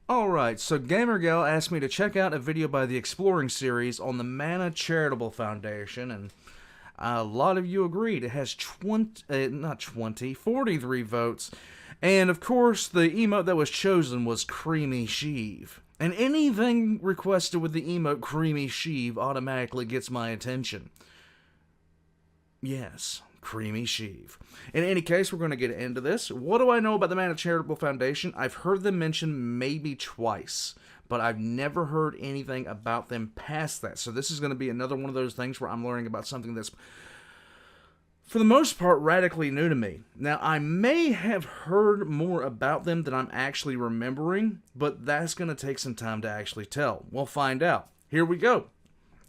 Alright, so GamerGal asked me to check out a video by the Exploring series on the Manna Charitable Foundation, and a lot of you agreed. It has 43 votes, and of course the emote that was chosen was Creamy Sheev. And anything requested with the emote Creamy Sheev automatically gets my attention. Yes, Creamy Sheev. In any case, we're going to get into this. What do I know about the Manna Charitable Foundation? I've heard them mentioned maybe twice, but I've never heard anything about them past that. So this is going to be another one of those things where I'm learning about something that's, for the most part, radically new to me. Now, I may have heard more about them than I'm actually remembering, but that's going to take some time to actually tell. We'll find out. Here we go.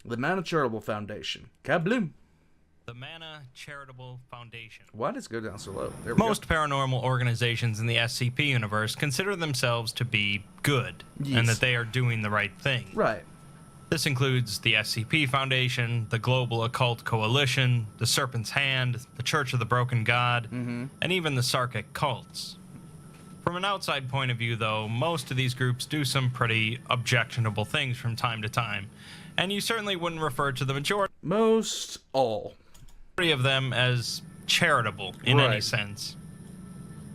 The Manna Charitable Foundation. Kabloom. The Manna Charitable Foundation. Why does it go down so low? There we Most go. paranormal organizations in the SCP universe consider themselves to be good, Yes. and that they are doing the right thing. Right. This includes the SCP Foundation, the Global Occult Coalition, the Serpent's Hand, the Church of the Broken God, and even the Sarkic cults. From an outside point of view, though, most of these groups do some pretty objectionable things from time to time, and you certainly wouldn't refer to the majority of them as charitable in any sense.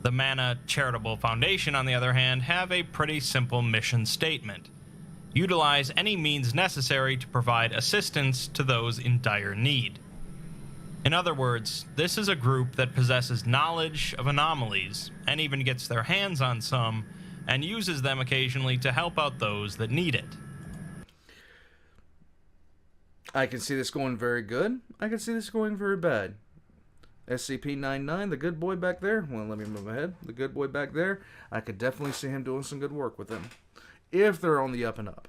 The Manna Charitable Foundation, on the other hand, have a pretty simple mission statement. Utilize any means necessary to provide assistance to those in dire need. In other words, this is a group that possesses knowledge of anomalies, and even gets their hands on some, and uses them occasionally to help out those that need it. I can see this going very good. I can see this going very bad. SCP-99, the good boy back there. Well, let me move ahead. The good boy back there. I could definitely see him doing some good work with them, if they're on the up and up.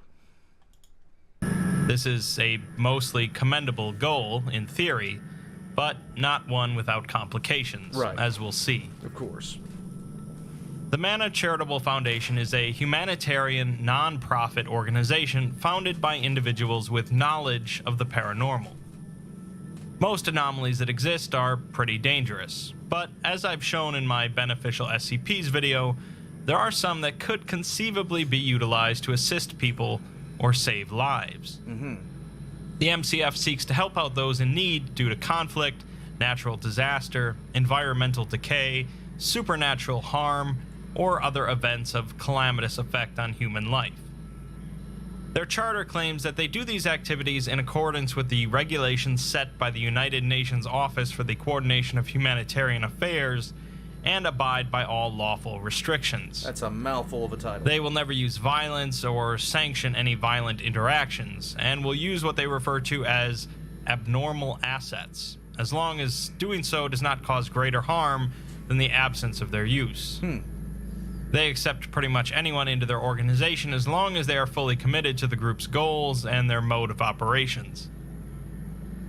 This is a mostly commendable goal, in theory, but not one without complications, as we'll see. Of course. The Manna Charitable Foundation is a humanitarian, non-profit organization founded by individuals with knowledge of the paranormal. Most anomalies that exist are pretty dangerous, but as I've shown in my Beneficial SCPs video, there are some that could conceivably be utilized to assist people or save lives. The MCF seeks to help out those in need due to conflict, natural disaster, environmental decay, supernatural harm, or other events of calamitous effect on human life. Their charter claims that they do these activities in accordance with the regulations set by the United Nations Office for the Coordination of Humanitarian Affairs and abide by all lawful restrictions. That's a mouthful of a title. They will never use violence or sanction any violent interactions, and will use what they refer to as abnormal assets, as long as doing so does not cause greater harm than the absence of their use. They accept pretty much anyone into their organization as long as they are fully committed to the group's goals and their mode of operations.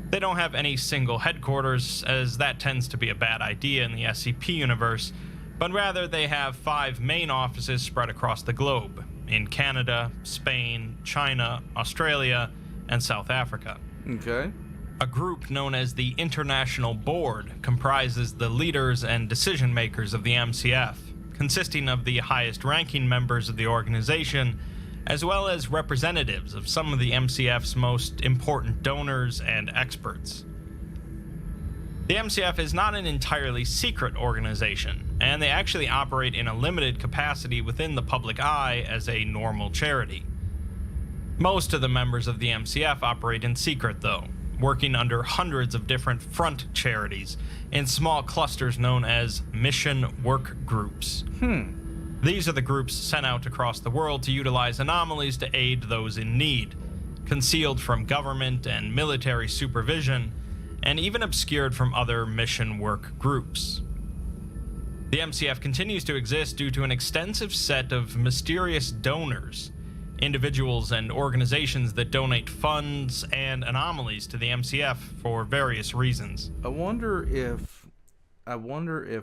They don't have any single headquarters, as that tends to be a bad idea in the SCP universe, but rather they have 5 main offices spread across the globe, in Canada, Spain, China, Australia, and South Africa. Okay. A group known as the International Board comprises the leaders and decision makers of the MCF, consisting of the highest-ranking members of the organization, as well as representatives of some of the MCF's most important donors and experts. The MCF is not an entirely secret organization, and they actually operate in a limited capacity within the public eye as a normal charity. Most of the members of the MCF operate in secret, though, working under hundreds of different front charities in small clusters known as mission work groups. These are the groups sent out across the world to utilize anomalies to aid those in need, concealed from government and military supervision, and even obscured from other mission work groups. The MCF continues to exist due to an extensive set of mysterious donors, individuals and organizations that donate funds and anomalies to the MCF for various reasons. I wonder if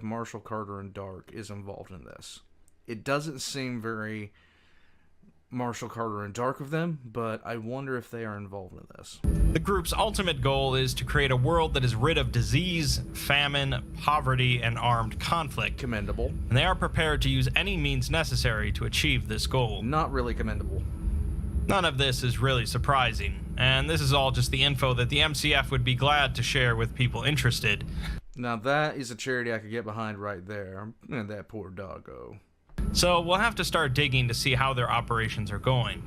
Marshall Carter and Dark is involved in this. It doesn't seem very Marshall Carter and Dark of them, but I wonder if they are involved in this. The group's ultimate goal is to create a world that is rid of disease, famine, poverty, and armed conflict. Commendable. And they are prepared to use any means necessary to achieve this goal. Not really commendable. None of this is really surprising, and this is all just the info that the MCF would be glad to share with people interested. Now that is a charity I could get behind right there. And that poor doggo. So we'll have to start digging to see how their operations are going.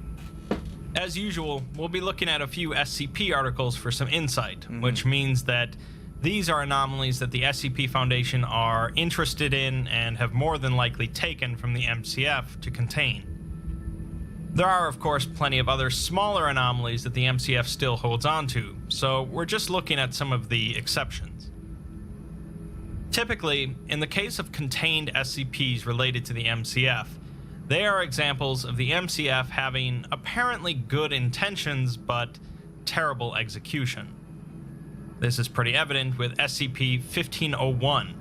As usual, we'll be looking at a few SCP articles for some insight, which means that these are anomalies that the SCP Foundation are interested in and have more than likely taken from the MCF to contain. There are, of course, plenty of other smaller anomalies that the MCF still holds on to, so we're just looking at some of the exceptions. Typically, in the case of contained SCPs related to the MCF, they are examples of the MCF having apparently good intentions but terrible execution. This is pretty evident with SCP-1501,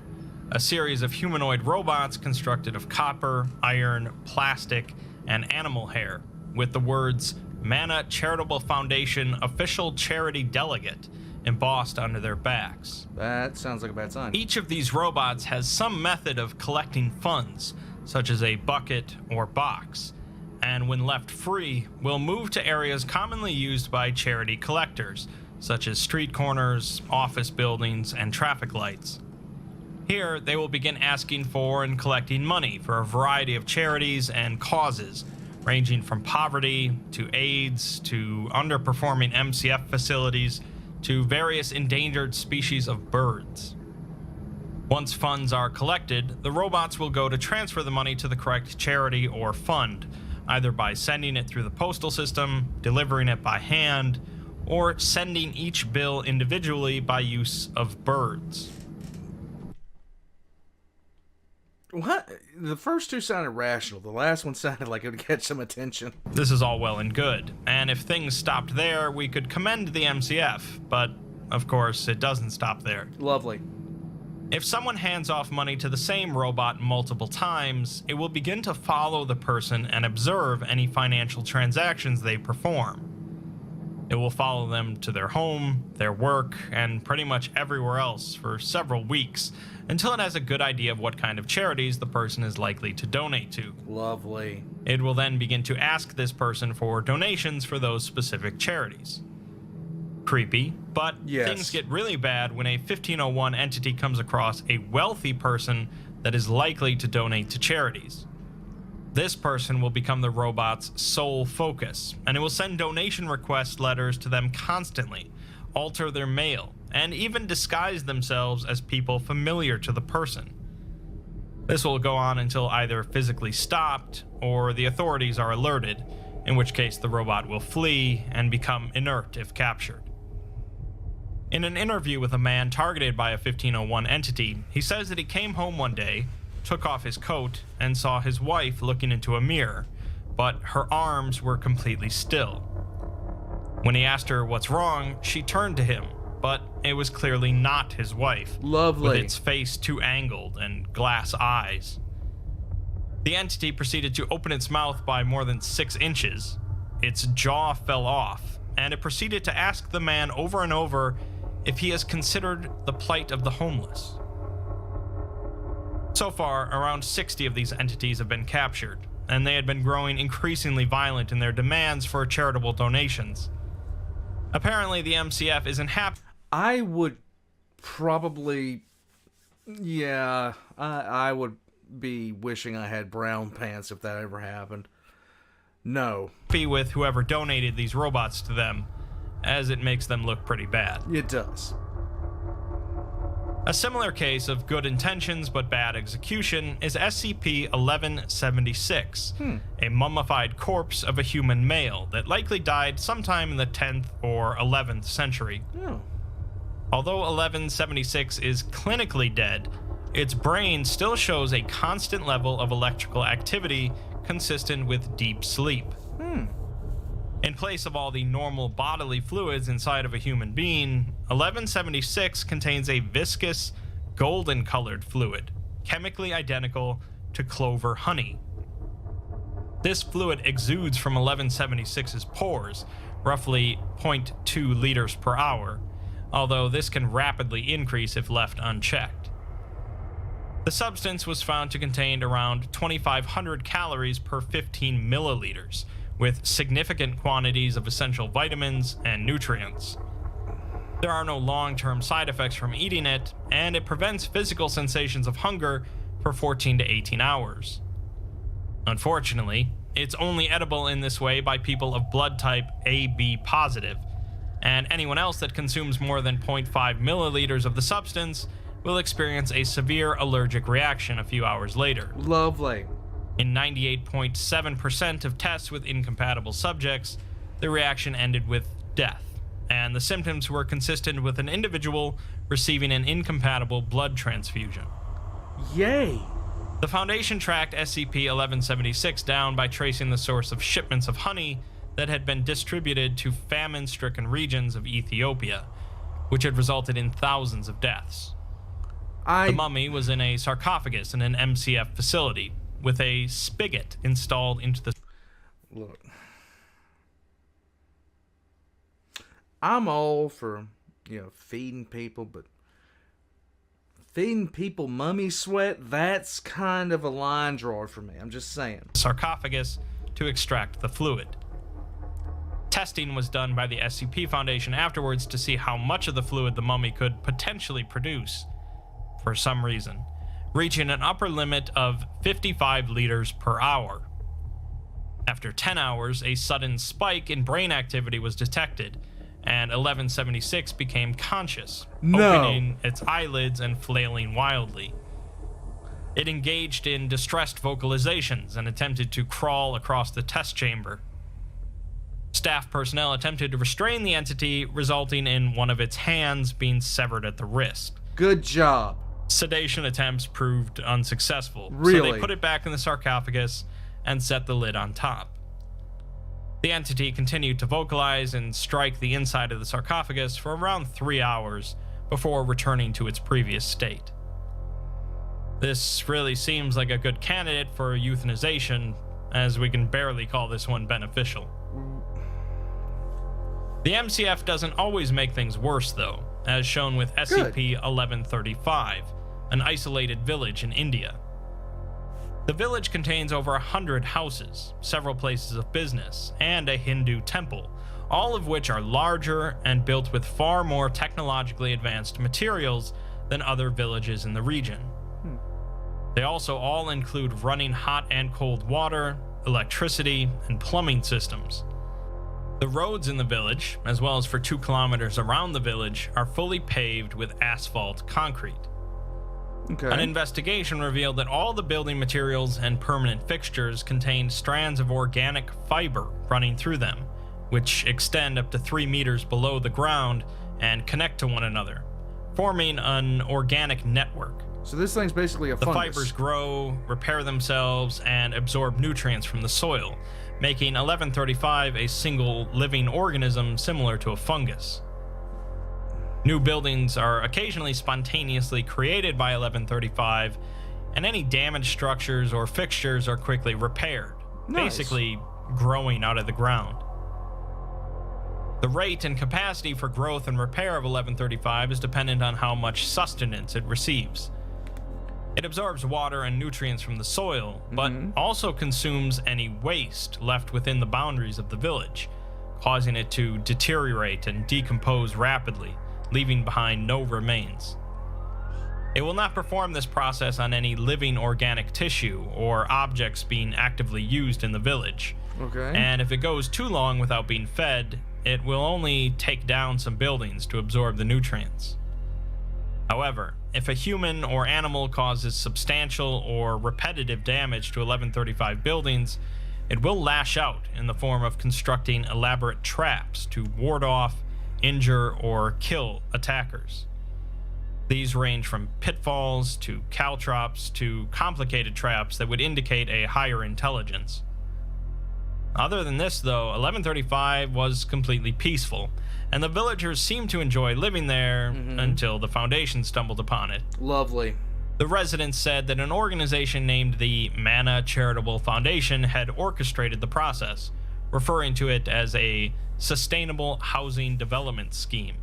a series of humanoid robots constructed of copper, iron, plastic, and animal hair, with the words Manna Charitable Foundation Official Charity Delegate embossed under their backs. That sounds like a bad sign. Each of these robots has some method of collecting funds, such as a bucket or box, and when left free, will move to areas commonly used by charity collectors, such as street corners, office buildings, and traffic lights. Here, they will begin asking for and collecting money for a variety of charities and causes, ranging from poverty to AIDS to underperforming MCF facilities to various endangered species of birds. Once funds are collected, the robots will go to transfer the money to the correct charity or fund, either by sending it through the postal system, delivering it by hand, or sending each bill individually by use of birds. What? The first two sounded rational. The last one sounded like it would catch some attention. This is all well and good, and if things stopped there, we could commend the MCF, but of course it doesn't stop there. Lovely. If someone hands off money to the same robot multiple times, it will begin to follow the person and observe any financial transactions they perform. It will follow them to their home, their work, and pretty much everywhere else for several weeks, until it has a good idea of what kind of charities the person is likely to donate to. Lovely. It will then begin to ask this person for donations for those specific charities. Creepy, but yes. Things get really bad when a 1501 entity comes across a wealthy person that is likely to donate to charities. This person will become the robot's sole focus, and it will send donation request letters to them constantly, alter their mail, and even disguise themselves as people familiar to the person. This will go on until either physically stopped or the authorities are alerted, in which case the robot will flee and become inert if captured. In an interview with a man targeted by a 1501 entity, he says that he came home one day, took off his coat, and saw his wife looking into a mirror, but her arms were completely still. When he asked her what's wrong, she turned to him, but it was clearly not his wife. Lovely. With its face too angled and glass eyes. The entity proceeded to open its mouth by more than 6 inches. Its jaw fell off, and it proceeded to ask the man over and over if he has considered the plight of the homeless. So far, around 60 of these entities have been captured, and they had been growing increasingly violent in their demands for charitable donations. Apparently, the MCF isn't happy. I would probably... Yeah, I would be wishing I had brown pants if that ever happened. No. With whoever donated these robots to them, as it makes them look pretty bad. It does. A similar case of good intentions but bad execution is SCP-1176, a mummified corpse of a human male that likely died sometime in the 10th or 11th century. Oh. Although 1176 is clinically dead, its brain still shows a constant level of electrical activity consistent with deep sleep. In place of all the normal bodily fluids inside of a human being, 1176 contains a viscous, golden-colored fluid, chemically identical to clover honey. This fluid exudes from 1176's pores, roughly 0.2 liters per hour, although this can rapidly increase if left unchecked. The substance was found to contain around 2,500 calories per 15 milliliters, with significant quantities of essential vitamins and nutrients. There are no long-term side effects from eating it, and it prevents physical sensations of hunger for 14 to 18 hours. Unfortunately, it's only edible in this way by people of blood type AB positive, and anyone else that consumes more than 0.5 milliliters of the substance will experience a severe allergic reaction a few hours later. Lovely. In 98.7% of tests with incompatible subjects, the reaction ended with death, and the symptoms were consistent with an individual receiving an incompatible blood transfusion. Yay! The Foundation tracked SCP-1176 down by tracing the source of shipments of honey that had been distributed to famine-stricken regions of Ethiopia, which had resulted in thousands of deaths. The mummy was in a sarcophagus in an MCF facility, with a spigot installed into the... Look. I'm all for, feeding people, but feeding people mummy sweat, that's kind of a line drawer for me. I'm just saying. Sarcophagus to extract the fluid. Testing was done by the SCP Foundation afterwards to see how much of the fluid the mummy could potentially produce, for some reason, reaching an upper limit of 55 liters per hour. After 10 hours, a sudden spike in brain activity was detected, and 1176 became conscious, opening its eyelids and flailing wildly. It engaged in distressed vocalizations and attempted to crawl across the test chamber. Staff personnel attempted to restrain the entity, resulting in one of its hands being severed at the wrist. Good job. Sedation attempts proved unsuccessful, Really? so they put it back in the sarcophagus and set the lid on top. The entity continued to vocalize and strike the inside of the sarcophagus for around 3 hours before returning to its previous state. This really seems like a good candidate for euthanization, as we can barely call this one beneficial. The MCF doesn't always make things worse, though, as shown with SCP-1135, an isolated village in India. The village contains over 100 houses, several places of business, and a Hindu temple, all of which are larger and built with far more technologically advanced materials than other villages in the region. They also all include running hot and cold water, electricity, and plumbing systems. The roads in the village, as well as for 2 kilometers around the village, are fully paved with asphalt concrete. Okay. An investigation revealed that all the building materials and permanent fixtures contained strands of organic fiber running through them, which extend up to 3 meters below the ground and connect to one another, forming an organic network. So this thing's basically a fungus. The fibers grow, repair themselves, and absorb nutrients from the soil, making 1135 a single living organism similar to a fungus. New buildings are occasionally spontaneously created by 1135, and any damaged structures or fixtures are quickly repaired, basically growing out of the ground. The rate and capacity for growth and repair of 1135 is dependent on how much sustenance it receives. It absorbs water and nutrients from the soil, but also consumes any waste left within the boundaries of the village, causing it to deteriorate and decompose rapidly, leaving behind no remains. It will not perform this process on any living organic tissue or objects being actively used in the village. Okay. And if it goes too long without being fed, it will only take down some buildings to absorb the nutrients. However, if a human or animal causes substantial or repetitive damage to 1135 buildings, it will lash out in the form of constructing elaborate traps to ward off, injure, or kill attackers. These range from pitfalls to caltrops to complicated traps that would indicate a higher intelligence. Other than this, though, 1135 was completely peaceful, and the villagers seemed to enjoy living there until the Foundation stumbled upon it. Lovely. The residents said that an organization named the Manna Charitable Foundation had orchestrated the process, referring to it as a sustainable housing development scheme.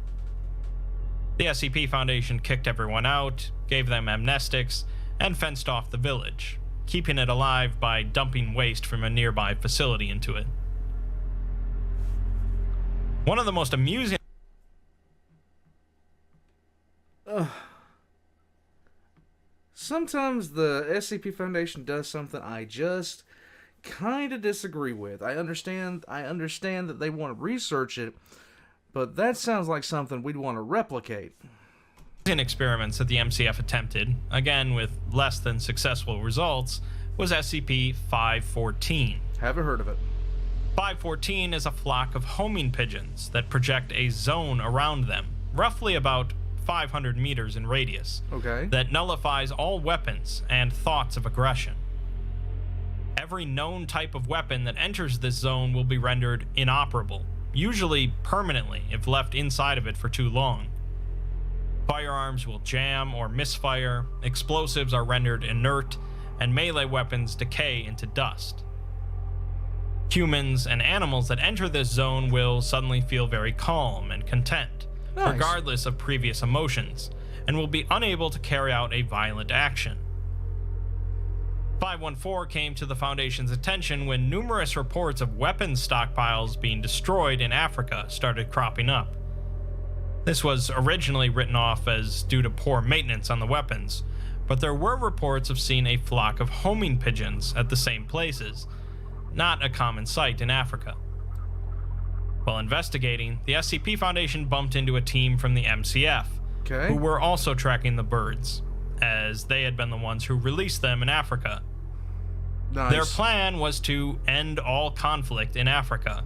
The SCP Foundation kicked everyone out, gave them amnestics, and fenced off the village, keeping it alive by dumping waste from a nearby facility into it. One of the most amusing... Sometimes the SCP Foundation does something I just kind of disagree with. I understand that they want to research it, but that sounds like something we'd want to replicate. Experiments that the MCF attempted, again with less than successful results, was SCP-514. Haven't heard of it. 514 is a flock of homing pigeons that project a zone around them, roughly about 500 meters in radius, Okay. that nullifies all weapons and thoughts of aggression. Every known type of weapon that enters this zone will be rendered inoperable, usually permanently if left inside of it for too long. Firearms will jam or misfire, explosives are rendered inert, and melee weapons decay into dust. Humans and animals that enter this zone will suddenly feel very calm and content, Nice. regardless of previous emotions, and will be unable to carry out a violent action. 514 came to the Foundation's attention when numerous reports of weapons stockpiles being destroyed in Africa started cropping up. This was originally written off as due to poor maintenance on the weapons, but there were reports of seeing a flock of homing pigeons at the same places, not a common sight in Africa. While investigating, the SCP Foundation bumped into a team from the MCF, Okay. who were also tracking the birds, as they had been the ones who released them in Africa. Nice. Their plan was to end all conflict in Africa,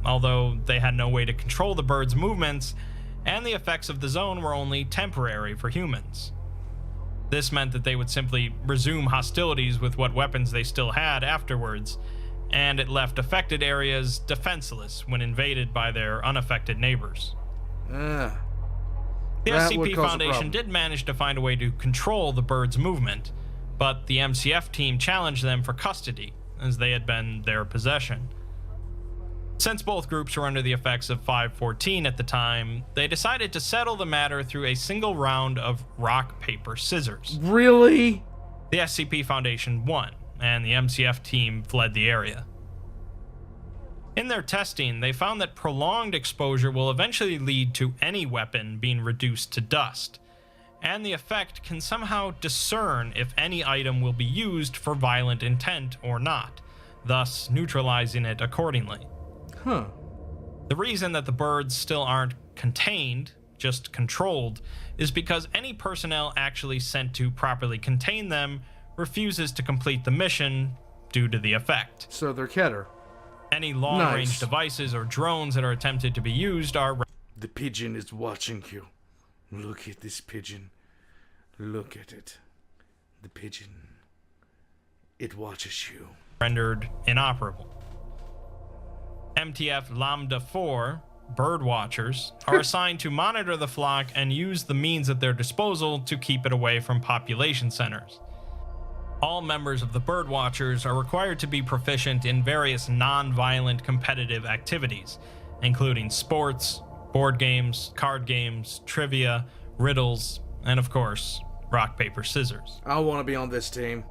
although they had no way to control the birds' movements, and the effects of the zone were only temporary for humans. This meant that they would simply resume hostilities with what weapons they still had afterwards, and it left affected areas defenseless when invaded by their unaffected neighbors. The That would SCP cause a Foundation problem. did manage to find a way to control the birds' movement, but the MCF team challenged them for custody, as they had been their possession. Since both groups were under the effects of 514 at the time, they decided to settle the matter through a single round of rock, paper, scissors. Really? The SCP Foundation won, and the MCF team fled the area. In their testing, they found that prolonged exposure will eventually lead to any weapon being reduced to dust, and the effect can somehow discern if any item will be used for violent intent or not, thus neutralizing it accordingly. Huh. The reason that the birds still aren't contained, just controlled, is because any personnel actually sent to properly contain them refuses to complete the mission due to the effect. So they're Keter. Any long-range Nice. devices or drones that are attempted to be used are The pigeon is watching you. Look at this pigeon. Look at it. The pigeon. It watches you. rendered inoperable. MTF Lambda 4 bird watchers are assigned to monitor the flock and use the means at their disposal to keep it away from population centers. All members of the bird watchers are required to be proficient in various non-violent competitive activities, including sports, board games, card games, trivia, riddles, and of course, rock, paper, scissors. I want to be on this team.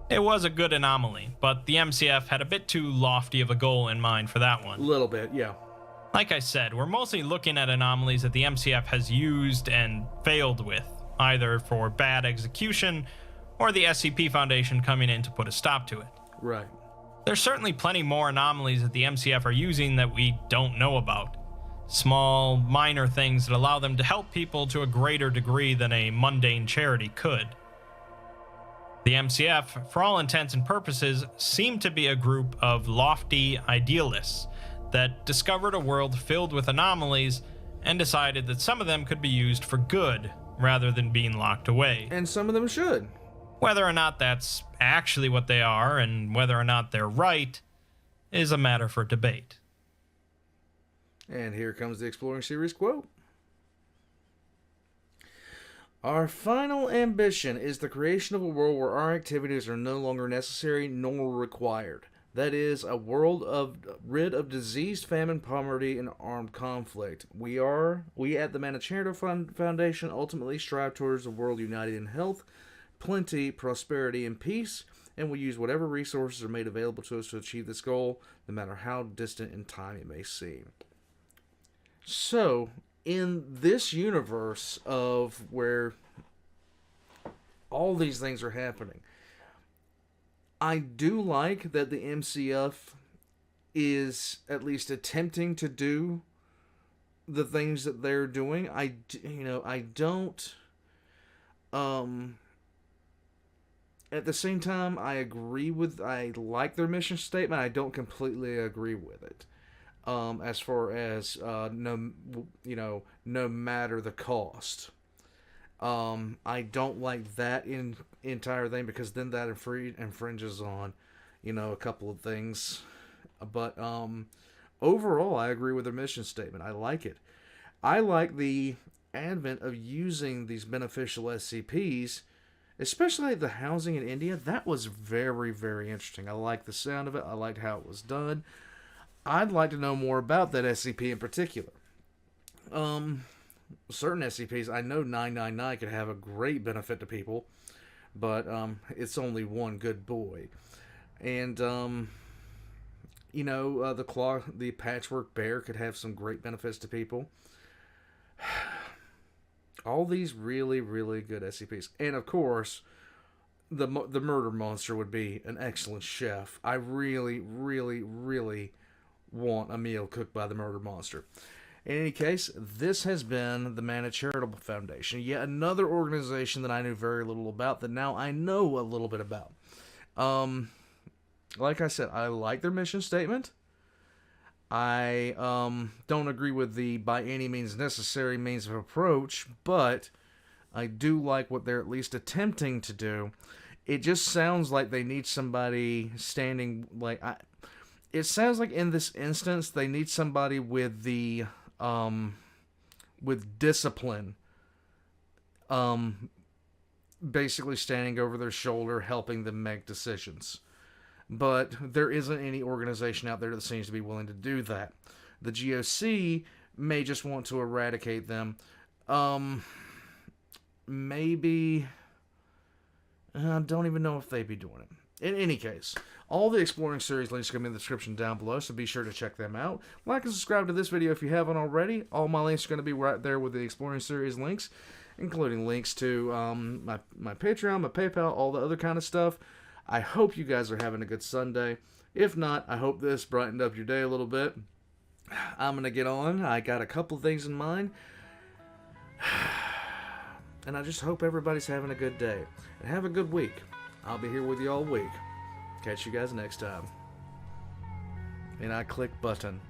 It was a good anomaly, but the MCF had a bit too lofty of a goal in mind for that A one. little bit, yeah. Like I said, we're mostly looking at anomalies that the MCF has used and failed with, either for bad execution or the SCP Foundation coming in to put a stop to it. Right. There's certainly plenty more anomalies that the MCF are using that we don't know about. Small, minor things that allow them to help people to a greater degree than a mundane charity could. The MCF, for all intents and purposes, seemed to be a group of lofty idealists that discovered a world filled with anomalies and decided that some of them could be used for good rather than being locked away. And some of them should. Whether or not that's actually what they are and whether or not they're right is a matter for debate. And here comes the Exploring Series quote. Our final ambition is the creation of a world where our activities are no longer necessary nor required. That is, a world rid of disease, famine, poverty, and armed conflict. We at the Manna Charitable Foundation ultimately strive towards a world united in health, plenty, prosperity, and peace, and we use whatever resources are made available to us to achieve this goal, no matter how distant in time it may seem. So, in this universe of where all these things are happening, I do like that the MCF is at least attempting to do the things that they're doing. I don't. At the same time, I like their mission statement. I don't completely agree with it. As far as no matter the cost. I don't like that entire thing, because then that infringes on, a couple of things. But overall, I agree with their mission statement. I like it. I like the advent of using these beneficial SCPs, especially the housing in India. That was very, very interesting. I liked the sound of it. I liked how it was done. I'd like to know more about that SCP in particular. Certain SCPs, I know 999 could have a great benefit to people, but it's only one good boy. And the patchwork bear could have some great benefits to people. All these really, really good SCPs. And of course, the murder monster would be an excellent chef. I really, really, really want a meal cooked by the murder monster. In any case, this has been the Manna Charitable Foundation, yet another organization that I knew very little about that now I know a little bit about. Like I said, I like their mission statement. I don't agree with the by any means necessary means of approach, but I do like what they're at least attempting to do. It just sounds like they need somebody standing, it sounds like in this instance they need somebody with the with discipline, basically standing over their shoulder, helping them make decisions. But there isn't any organization out there that seems to be willing to do that. The GOC may just want to eradicate them. Maybe. I don't even know if they'd be doing it. In any case, all the Exploring series links are going to be in the description down below, so be sure to check them out. Like and subscribe to this video if you haven't already. All my links are going to be right there with the Exploring series links, including links to my Patreon, my PayPal, all the other kind of stuff. I hope you guys are having a good Sunday. If not, I hope this brightened up your day a little bit. I'm going to get on. I got a couple of things in mind. And I just hope everybody's having a good day. And have a good week. I'll be here with you all week. Catch you guys next time. And I click button.